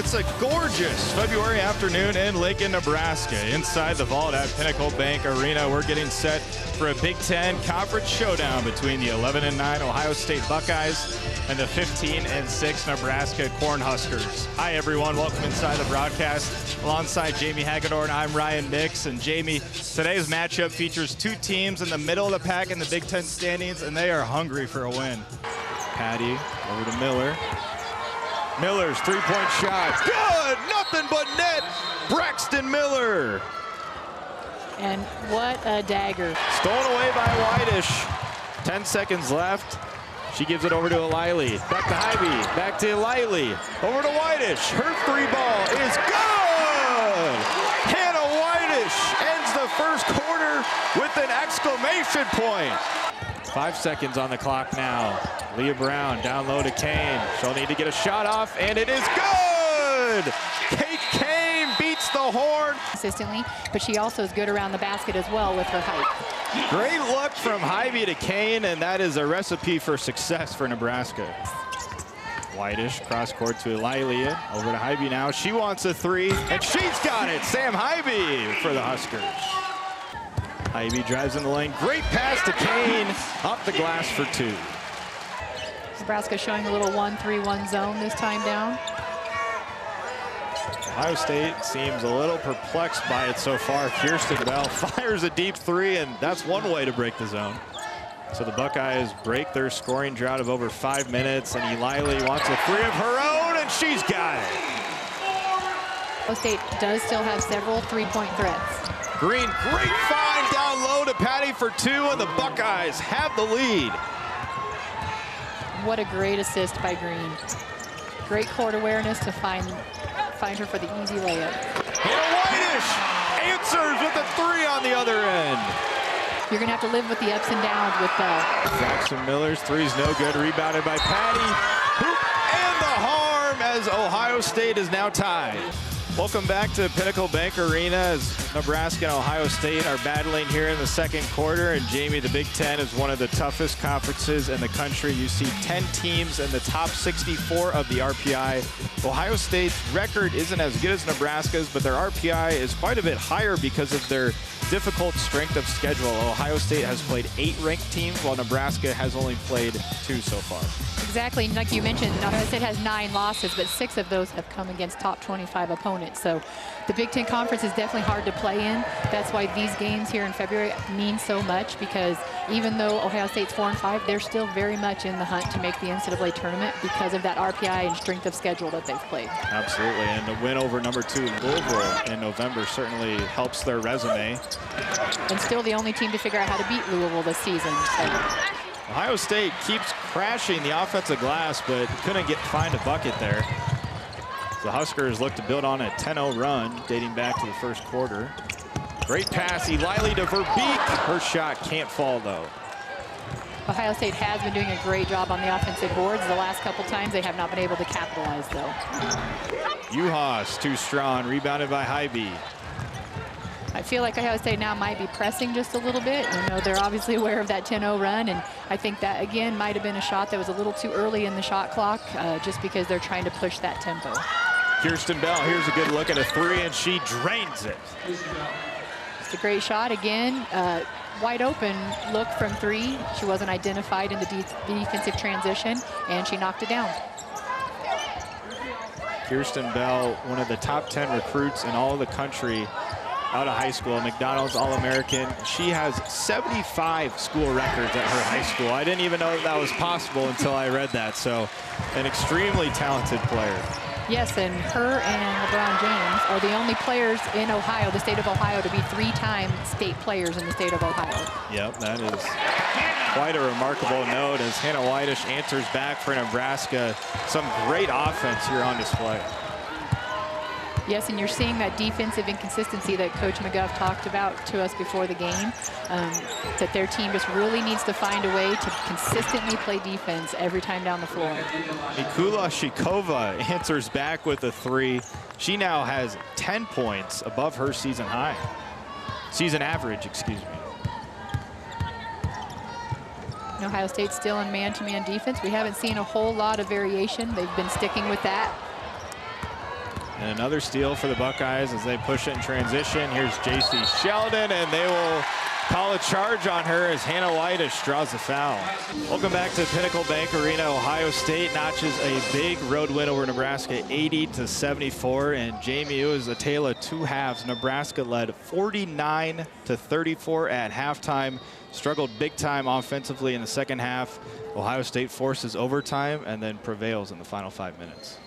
It's a gorgeous February afternoon in Lincoln, Nebraska. Inside the vault at Pinnacle Bank Arena, we're getting set for a Big Ten Conference showdown between the 11-9 Ohio State Buckeyes and the 15-6 Nebraska Cornhuskers. Hi, everyone. Welcome inside the broadcast. Alongside Jamie Hagedorn, I'm Ryan Mix. And Jamie, today's matchup features two teams in the middle of the pack in the Big Ten standings, and they are hungry for a win. Patty over to Miller. Miller's three-point shot. Good! Nothing but net. Braxton Miller. And what a dagger. Stolen away by Whitish. 10 seconds left. She gives it over to O'Leary. Back to Hyvee. Back to O'Leary. Over to Whitish. Her three ball is good! Hannah Whitish ends the first quarter with an exclamation point. 5 seconds on the clock now. Leah Brown down low to Kane. She'll need to get a shot off, and it is good! Kate Kane beats the horn. Consistently, but she also is good around the basket as well with her height. Great look from Hyvee to Kane, and that is a recipe for success for Nebraska. Whitish cross court to O'Leary. Over to Hyvee now. She wants a three, and she's got it. Sam Hyvee for the Huskers. Hyvee drives in the lane. Great pass to Kane. Up the glass for two. Nebraska showing a little 1-3-1 zone this time down. Ohio State seems a little perplexed by it so far. Kirsten Bell fires a deep three, and that's one way to break the zone. So the Buckeyes break their scoring drought of over 5 minutes, and O'Leary wants a three of her own, and she's got it. Ohio State does still have several three-point threats. Green, great find down low to Patty for two, and the Buckeyes have the lead. What a great assist by Green. Great court awareness to find her for the easy layup. Hannah Whitish answers with a three on the other end. You're going to have to live with the ups and downs with Bell. Jackson Miller's three's no good. Rebounded by Patty. Hoop and the harm as Ohio State is now tied. Welcome back to Pinnacle Bank Arena as Nebraska and Ohio State are battling here in the second quarter. And Jamie, the Big Ten is one of the toughest conferences in the country. You see 10 teams in the top 64 of the RPI. Ohio State's record isn't as good as Nebraska's, but their RPI is quite a bit higher because of their difficult strength of schedule. Ohio State has played 8 ranked teams, while Nebraska has only played 2 so far. Exactly, like you mentioned, Ohio State has 9 losses, but 6 of those have come against top 25 opponents. So the Big Ten Conference is definitely hard to play in. That's why these games here in February mean so much, because even though Ohio State's 4-5, they're still very much in the hunt to make the NCAA tournament because of that RPI and strength of schedule that they've played. Absolutely, and the win over number 2 Louisville in November certainly helps their resume. And still the only team to figure out how to beat Louisville this season. So. Ohio State keeps crashing the offensive glass, but couldn't find a bucket there. The Huskers look to build on a 10-0 run dating back to the first quarter. Great pass, O'Leary to Verbeek. Her shot can't fall, though. Ohio State has been doing a great job on the offensive boards. The last couple times they have not been able to capitalize, though. Uhas too strong, rebounded by Hyvee. I feel like Ohio State now might be pressing just a little bit. You know, they're obviously aware of that 10-0 run, and I think that, again, might have been a shot that was a little too early in the shot clock, just because they're trying to push that tempo. Kirsten Bell, here's a good look at a three, and she drains it. It's a great shot again. Wide open look from three. She wasn't identified in the defensive transition, and she knocked it down. Kirsten Bell, one of the top 10 recruits in all of the country out of high school, McDonald's All-American. She has 75 school records at her high school. I didn't even know that was possible until I read that. So an extremely talented player. Yes, and her and LeBron James are the only players in Ohio, the state of Ohio, to be 3-time state players in the state of Ohio. Yep, that is quite a remarkable note as Hannah Whitish answers back for Nebraska. Some great offense here on display. Yes, and you're seeing that defensive inconsistency that Coach McGuff talked about to us before the game, that their team just really needs to find a way to consistently play defense every time down the floor. Mikula Shikova answers back with a three. She now has 10 points above her season high. Season average, excuse me. Ohio State still in man-to-man defense. We haven't seen a whole lot of variation. They've been sticking with that. And another steal for the Buckeyes as they push it in transition. Here's J.C. Sheldon, and they will call a charge on her as Hannah Whitish draws the foul. Welcome back to Pinnacle Bank Arena. Ohio State notches a big road win over Nebraska, 80-74. And Jamie, it was a tale of two halves. Nebraska led 49-34 at halftime. Struggled big time offensively in the second half. Ohio State forces overtime and then prevails in the final 5 minutes.